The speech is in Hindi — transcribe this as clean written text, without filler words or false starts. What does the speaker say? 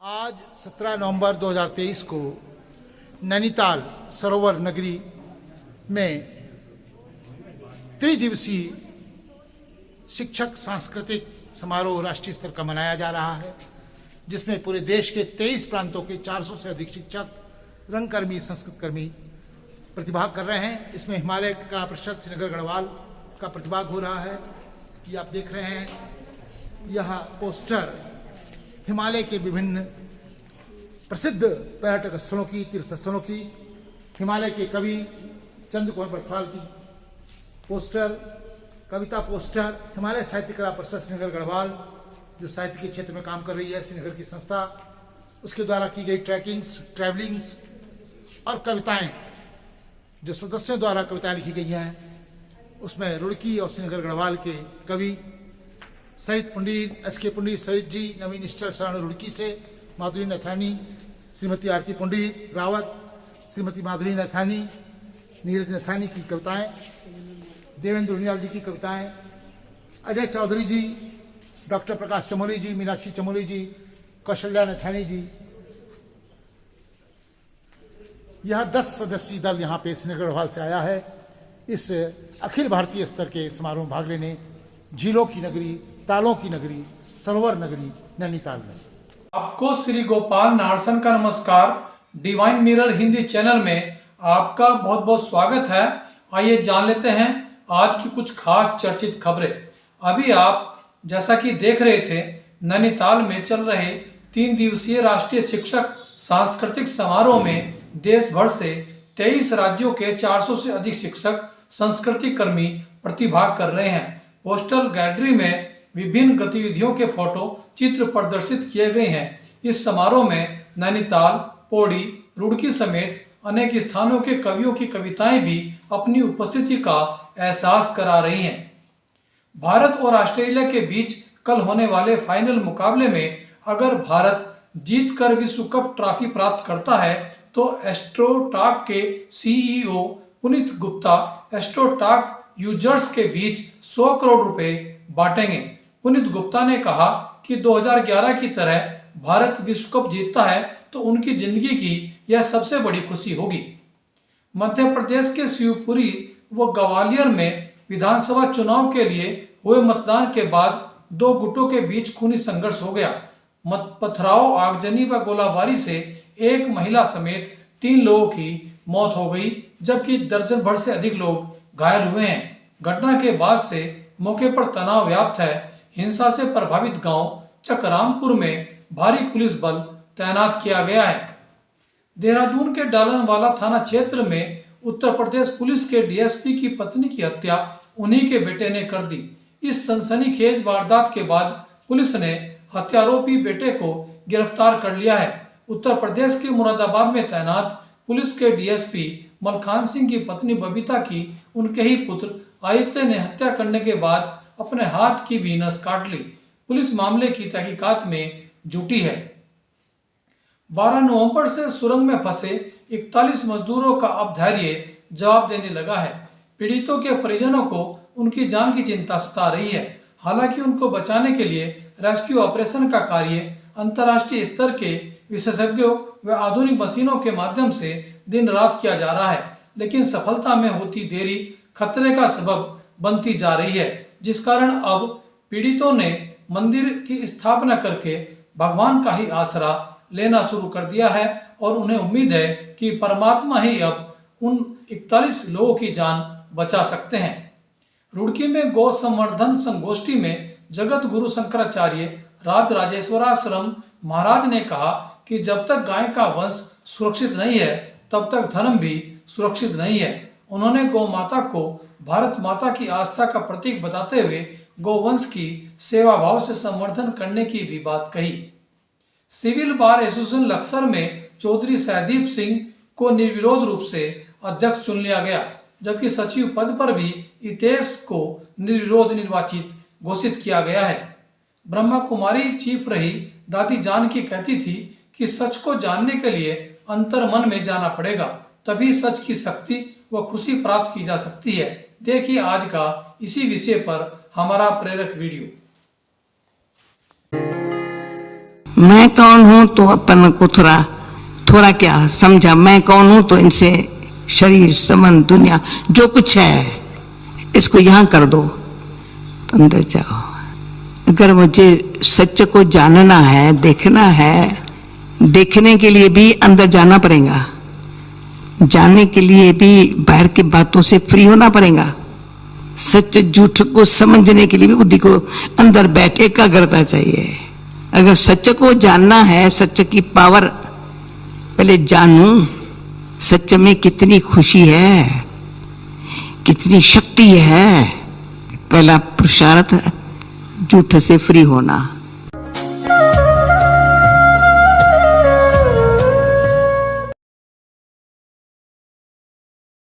आज 17 नवंबर 2023 को नैनीताल सरोवर नगरी में त्रिदिवसीय शिक्षक सांस्कृतिक समारोह राष्ट्रीय स्तर का मनाया जा रहा है, जिसमें पूरे देश के 23 प्रांतों के 400 से अधिक शिक्षक, रंगकर्मी, संस्कृतकर्मी प्रतिभाग कर रहे हैं। इसमें हिमालय कला परिषद श्रीनगर गढ़वाल का प्रतिभाग हो रहा है। ये आप देख रहे हैं, यह पोस्टर हिमालय के विभिन्न प्रसिद्ध पर्यटक स्थलों की, तीर्थ स्थलों की, हिमालय के कवि चंद्र कुमार बटवाल की पोस्टर, कविता पोस्टर, हिमालय साहित्य कला परिषद श्रीनगर गढ़वाल जो साहित्य के क्षेत्र में काम कर रही है, श्रीनगर की संस्था, उसके द्वारा की गई ट्रैकिंग्स, ट्रैवलिंग्स और कविताएं जो सदस्यों द्वारा कविताएं लिखी गई हैं, उसमें रुड़की और श्रीनगर गढ़वाल के कवि सहित पंडित एस के पंडित सहित जी, नवीन निश्चल शरण रुड़की से, माधुरी नैथानी, श्रीमती आरती पंडित रावत, श्रीमती माधुरी नैथानी, नीरज नैथानी की कविताएं, देवेंद्र उनियाल जी की कविताएं, अजय चौधरी जी, डॉक्टर प्रकाश चमोली जी, मीनाक्षी चमोली जी, कौशल्या नैथानी जी। यह 10 सदस्यीय दल यहाँ पे श्रीनगर गढ़वाल से आया है इस अखिल भारतीय स्तर के समारोह में भाग लेने झीलों की नगरी, तालों की नगरी, सरोवर नगरी नैनीताल में। आपको श्री गोपाल नारसन का नमस्कार। डिवाइन मिरर हिंदी चैनल में आपका बहुत बहुत स्वागत है। आइए जान लेते हैं आज की कुछ खास चर्चित खबरें। अभी आप जैसा कि देख रहे थे, नैनीताल में चल रहे 3 दिवसीय राष्ट्रीय शिक्षक सांस्कृतिक समारोह में देश भर से 23 राज्यों के 400 से अधिक शिक्षक, संस्कृति कर्मी प्रतिभाग कर रहे हैं। पोस्टल गैलरी में विभिन्न गतिविधियों के फोटो चित्र प्रदर्शित किए गए हैं। इस समारोह में नैनीताल, पौड़ी, रुड़की समेत अनेक स्थानों के कवियों की कविताएं भी अपनी उपस्थिति का एहसास करा रही हैं। भारत और ऑस्ट्रेलिया के बीच कल होने वाले फाइनल मुकाबले में अगर भारत जीतकर विश्व कप ट्रॉफी प्राप्त करता है तो एस्ट्रोटॉक के CEO Puneet Gupta AstroTalk users के बीच 100 करोड़ रुपए बांटेंगे। पुनीत गुप्ता ने कहा कि 2011 की तरह भारत विश्व कप जीतता है तो उनकी जिंदगी की यह सबसे बड़ी खुशी होगी। मध्य प्रदेश के शिवपुरी व ग्वालियर में विधानसभा चुनाव के लिए हुए मतदान के बाद 2 गुटों के बीच खूनी संघर्ष हो गया। पथराव, आगजनी व गोलाबारी से एक महिला समेत 3 लोगों की मौत हो गई, जबकि दर्जन भर से अधिक लोग घायल हुए हैं। घटना के बाद से मौके पर तनाव व्याप्त है। हिंसा से प्रभावित गांव चकरामपुर में भारी पुलिस बल तैनात किया गया है। देहरादून के डालनवाला थाना क्षेत्र में उत्तर प्रदेश पुलिस के डीएसपी की पत्नी की हत्या उन्हीं के बेटे ने कर दी। इस सनसनीखेज वारदात के बाद पुलिस ने हत्यारोपी बेटे को गिरफ्तार कर लिया है। उत्तर प्रदेश के मुरादाबाद में तैनात पुलिस के डीएसपी मलखान सिंह की पत्नी बबीता की उनके ही पुत्र आदित्य ने हत्या करने के बाद अपने हाथ की भी नस काट ली। पुलिस मामले की तहकीकात में जुटी है। 12 नवंबर से सुरंग में फंसे 41 मजदूरों का अब धैर्य जवाब देने लगा है। पीड़ितों के परिजनों को उनकी जान की चिंता सता रही है। हालांकि उनको बचाने के लिए रेस्क्यू ऑपरेशन का कार्य अंतर्राष्ट्रीय स्तर के विशेषज्ञों व आधुनिक मशीनों के माध्यम से दिन रात किया जा रहा है, लेकिन सफलता में होती देरी खतरे का सबब बनती जा रही है, जिस कारण अब पीड़ितों ने मंदिर की स्थापना करके भगवान का ही आसरा लेना शुरू कर दिया है और उन्हें उम्मीद है कि परमात्मा ही अब उन 41 लोगों की जान बचा सकते हैं। रुड़की में गौ संवर्धन संगोष्ठी में जगत गुरु शंकराचार्य राज राजेश्वराश्रम महाराज ने कहा कि जब तक गाय का वंश सुरक्षित नहीं है तब तक धर्म भी सुरक्षित नहीं है। उन्होंने गौ माता को भारत माता की आस्था का प्रतीक बताते हुए गौवंश की सेवा भाव से संवर्धन करने की भी बात कही। सिविल बार एसोसिएशन लक्सर में चौधरी सहदीप सिंह को निर्विरोध रूप से अध्यक्ष चुन लिया गया, जबकि सचिव पद पर भी हितेश को निर्विरोध निर्वाचित घोषित किया गया है। ब्रह्मा कुमारी चीफ रही दादी जानकी कहती थी कि सच को जानने के लिए अंतर मन में जाना पड़ेगा, तभी सच की शक्ति व खुशी प्राप्त की जा सकती है। देखिए आज का इसी विषय पर हमारा प्रेरक वीडियो। मैं कौन हूं तो अपन को थोड़ा क्या समझा, मैं कौन हूं तो इनसे शरीर संबंध दुनिया जो कुछ है इसको यहां कर दो तो अंदर जाओ। अगर मुझे सत्य को जानना है, देखना है, देखने के लिए भी अंदर जाना पड़ेगा, जानने के लिए भी बाहर की बातों से फ्री होना पड़ेगा। सच झूठ को समझने के लिए भी बुद्धि को अंदर बैठ एकाग्रता चाहिए। अगर सच को जानना है, सच की पावर पहले जानूं, सच में कितनी खुशी है, कितनी शक्ति है। पहला पुरुषार्थ झूठ से फ्री होना।